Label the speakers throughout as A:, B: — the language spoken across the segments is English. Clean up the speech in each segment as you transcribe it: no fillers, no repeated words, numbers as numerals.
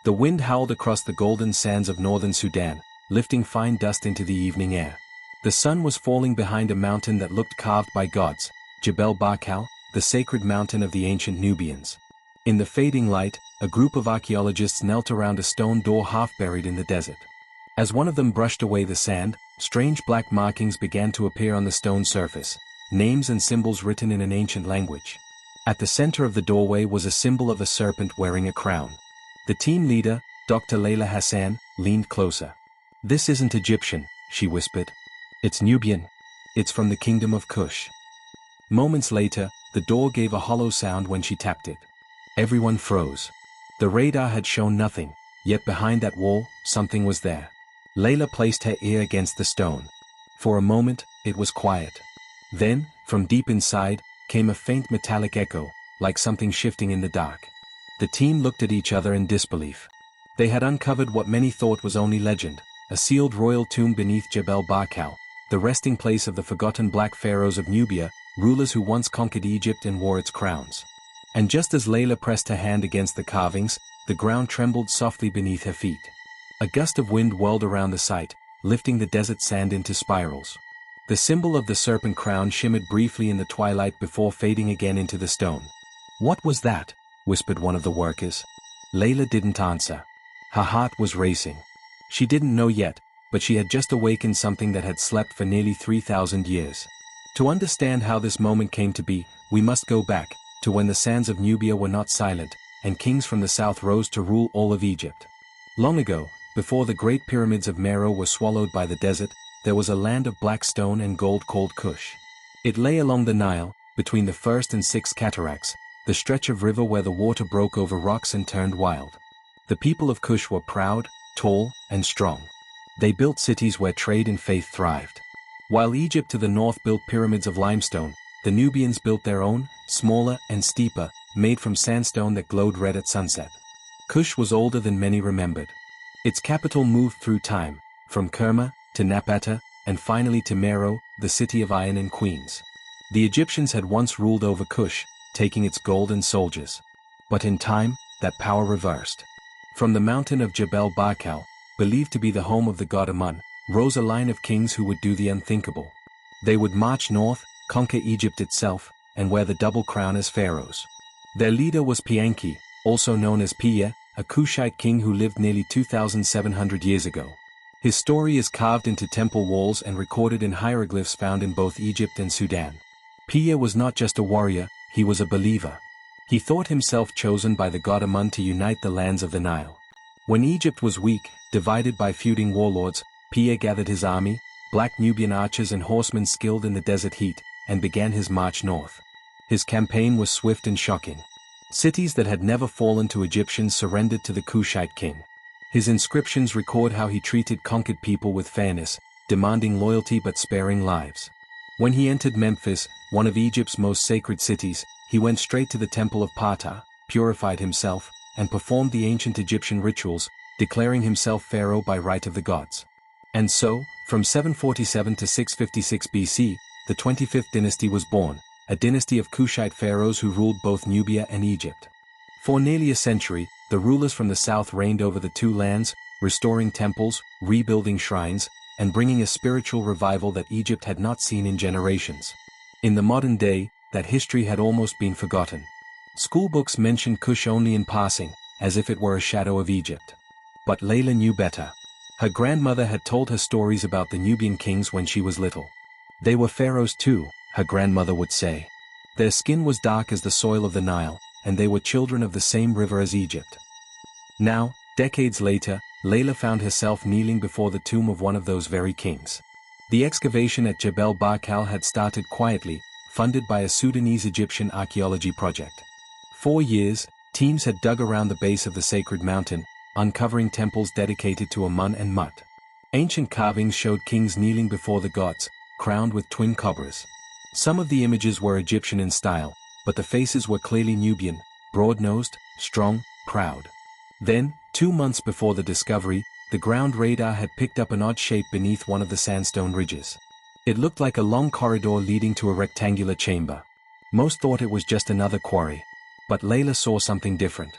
A: The wind howled across the golden sands of northern Sudan, lifting fine dust into the evening air. The sun was falling behind a mountain that looked carved by gods, Jebel Barkal, the sacred mountain of the ancient Nubians. In the fading light, a group of archaeologists knelt around a stone door half buried in the desert. As one of them brushed away the sand, strange black markings began to appear on the stone surface, names and symbols written in an ancient language. At the center of the doorway was a symbol of a serpent wearing a crown. The team leader, Dr. Layla Hassan, leaned closer. "This isn't Egyptian," she whispered. "It's Nubian. It's from the Kingdom of Kush." Moments later, the door gave a hollow sound when she tapped it. Everyone froze. The radar had shown nothing, yet behind that wall, something was there. Layla placed her ear against the stone. For a moment, it was quiet. Then, from deep inside, came a faint metallic echo, like something shifting in the dark. The team looked at each other in disbelief. They had uncovered what many thought was only legend, a sealed royal tomb beneath Jebel Barkal, the resting place of the forgotten black pharaohs of Nubia, rulers who once conquered Egypt and wore its crowns. And just as Layla pressed her hand against the carvings, the ground trembled softly beneath her feet. A gust of wind whirled around the site, lifting the desert sand into spirals. The symbol of the serpent crown shimmered briefly in the twilight before fading again into the stone. "What was that?" whispered one of the workers. Layla didn't answer. Her heart was racing. She didn't know yet, but she had just awakened something that had slept for nearly 3,000 years. To understand how this moment came to be, we must go back to when the sands of Nubia were not silent, and kings from the south rose to rule all of Egypt. Long ago, before the great pyramids of Meroë were swallowed by the desert, there was a land of black stone and gold called Kush. It lay along the Nile, between the first and sixth cataracts, the stretch of river where the water broke over rocks and turned wild. The people of Kush were proud, tall, and strong. They built cities where trade and faith thrived. While Egypt to the north built pyramids of limestone, the Nubians built their own, smaller and steeper, made from sandstone that glowed red at sunset. Kush was older than many remembered. Its capital moved through time, from Kerma to Napata, and finally to Meroe, the city of iron and queens. The Egyptians had once ruled over Kush, taking its gold and soldiers. But in time, that power reversed. From the mountain of Jebel Barkal, believed to be the home of the god Amun, rose a line of kings who would do the unthinkable. They would march north, conquer Egypt itself, and wear the double crown as pharaohs. Their leader was Piye, also known as Piye, a Kushite king who lived nearly 2,700 years ago. His story is carved into temple walls and recorded in hieroglyphs found in both Egypt and Sudan. Piye was not just a warrior, he was a believer. He thought himself chosen by the god Amun to unite the lands of the Nile. When Egypt was weak, divided by feuding warlords, Piye gathered his army, black Nubian archers and horsemen skilled in the desert heat, and began his march north. His campaign was swift and shocking. Cities that had never fallen to Egyptians surrendered to the Kushite king. His inscriptions record how he treated conquered people with fairness, demanding loyalty but sparing lives. When he entered Memphis, one of Egypt's most sacred cities, he went straight to the temple of Ptah, purified himself, and performed the ancient Egyptian rituals, declaring himself pharaoh by right of the gods. And so, from 747 to 656 BC, the 25th dynasty was born, a dynasty of Kushite pharaohs who ruled both Nubia and Egypt. For nearly a century, the rulers from the south reigned over the two lands, restoring temples, rebuilding shrines, and bringing a spiritual revival that Egypt had not seen in generations. In the modern day, that history had almost been forgotten. Schoolbooks mentioned Kush only in passing, as if it were a shadow of Egypt. But Layla knew better. Her grandmother had told her stories about the Nubian kings when she was little. They were pharaohs too, her grandmother would say. Their skin was dark as the soil of the Nile, and they were children of the same river as Egypt. Now, decades later, Layla found herself kneeling before the tomb of one of those very kings. The excavation at Jebel Barkal had started quietly, funded by a Sudanese-Egyptian archaeology project. 4 years, teams had dug around the base of the sacred mountain, uncovering temples dedicated to Amun and Mut. Ancient carvings showed kings kneeling before the gods, crowned with twin cobras. Some of the images were Egyptian in style, but the faces were clearly Nubian, broad-nosed, strong, proud. Then, 2 months before the discovery, the ground radar had picked up an odd shape beneath one of the sandstone ridges. It looked like a long corridor leading to a rectangular chamber. Most thought it was just another quarry. But Layla saw something different.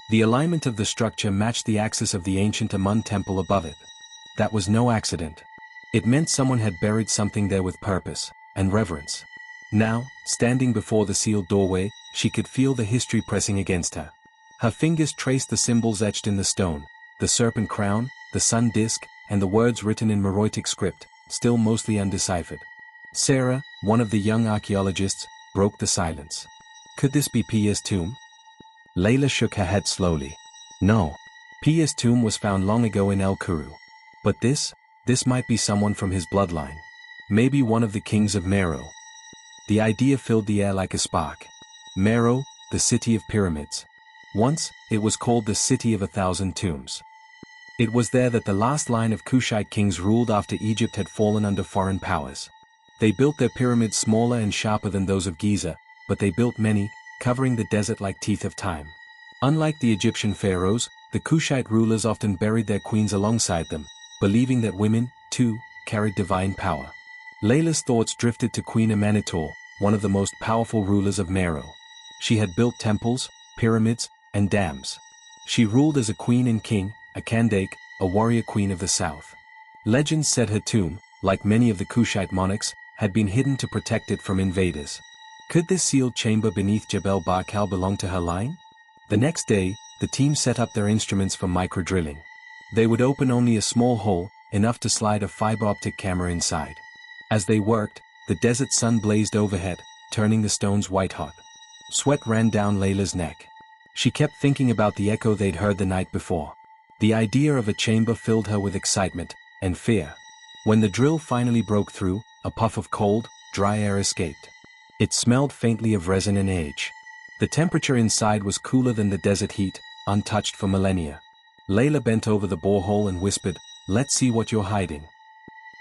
A: The alignment of the structure matched the axis of the ancient Amun temple above it. That was no accident. It meant someone had buried something there with purpose and reverence. Now, standing before the sealed doorway, she could feel the history pressing against her. Her fingers traced the symbols etched in the stone, the serpent crown, the sun disk, and the words written in Meroitic script, still mostly undeciphered. Sarah, one of the young archaeologists, broke the silence. Could this be Piye's tomb? Layla shook her head slowly. No. Piye's tomb was found long ago in El Kuru. But this might be someone from his bloodline. Maybe one of the kings of Meroë. The idea filled the air like a spark. Meroë, the city of pyramids. Once, it was called the City of 1,000 Tombs. It was there that the last line of Kushite kings ruled after Egypt had fallen under foreign powers. They built their pyramids smaller and sharper than those of Giza, but they built many, covering the desert like teeth of time. Unlike the Egyptian pharaohs, the Kushite rulers often buried their queens alongside them, believing that women, too, carried divine power. Layla's thoughts drifted to Queen Amanitore, one of the most powerful rulers of Meroë. She had built temples, pyramids, and dams. She ruled as a queen and king, a Kandake, a warrior queen of the south. Legends said her tomb, like many of the Kushite monarchs, had been hidden to protect it from invaders. Could this sealed chamber beneath Jebel Barkal belong to her line? The next day, the team set up their instruments for micro-drilling. They would open only a small hole, enough to slide a fiber-optic camera inside. As they worked, the desert sun blazed overhead, turning the stones white-hot. Sweat ran down Layla's neck. She kept thinking about the echo they'd heard the night before. The idea of a chamber filled her with excitement and fear. When the drill finally broke through, a puff of cold, dry air escaped. It smelled faintly of resin and age. The temperature inside was cooler than the desert heat, untouched for millennia. Layla bent over the borehole and whispered, "Let's see what you're hiding."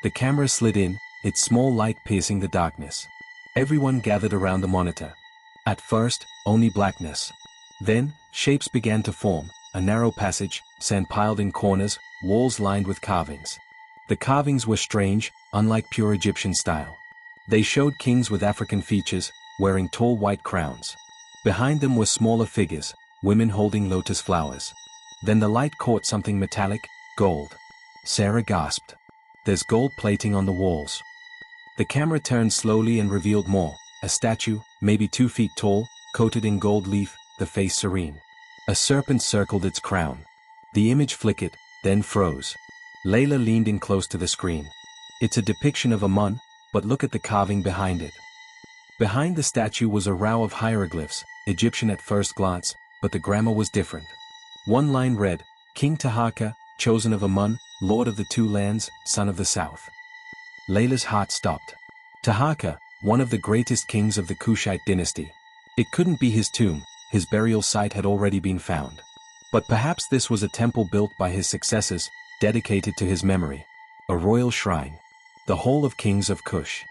A: The camera slid in, its small light piercing the darkness. Everyone gathered around the monitor. At first, only blackness. Then, shapes began to form, a narrow passage, sand piled in corners, walls lined with carvings. The carvings were strange, unlike pure Egyptian style. They showed kings with African features, wearing tall white crowns. Behind them were smaller figures, women holding lotus flowers. Then the light caught something metallic, gold. Sarah gasped. "There's gold plating on the walls." The camera turned slowly and revealed more, a statue, maybe 2 feet tall, coated in gold leaf, the face serene. A serpent circled its crown. The image flickered, then froze. Layla leaned in close to the screen. It's a depiction of Amun, but look at the carving behind it. Behind the statue was a row of hieroglyphs, Egyptian at first glance, but the grammar was different. One line read, "King Taharqa, chosen of Amun, Lord of the Two Lands, Son of the South." Layla's heart stopped. Taharqa, one of the greatest kings of the Kushite dynasty. It couldn't be his tomb, his burial site had already been found. But perhaps this was a temple built by his successors, dedicated to his memory. A royal shrine. The Hall of Kings of Kush.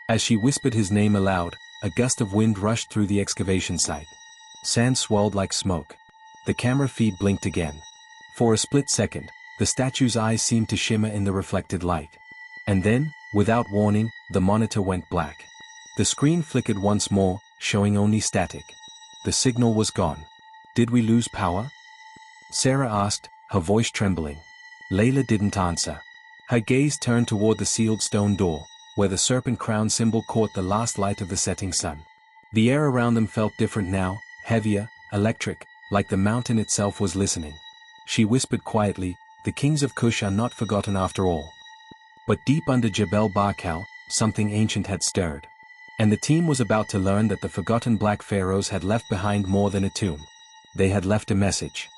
A: As she whispered his name aloud, a gust of wind rushed through the excavation site. Sand swirled like smoke. The camera feed blinked again. For a split second, the statue's eyes seemed to shimmer in the reflected light. And then, without warning, the monitor went black. The screen flickered once more, showing only static. The signal was gone. Did we lose power? Sarah asked, her voice trembling. Layla didn't answer. Her gaze turned toward the sealed stone door, where the serpent crown symbol caught the last light of the setting sun. The air around them felt different now, heavier, electric, like the mountain itself was listening. She whispered quietly, "The kings of Kush are not forgotten after all." But deep under Jebel Barkal, something ancient had stirred. And the team was about to learn that the forgotten black pharaohs had left behind more than a tomb. They had left a message.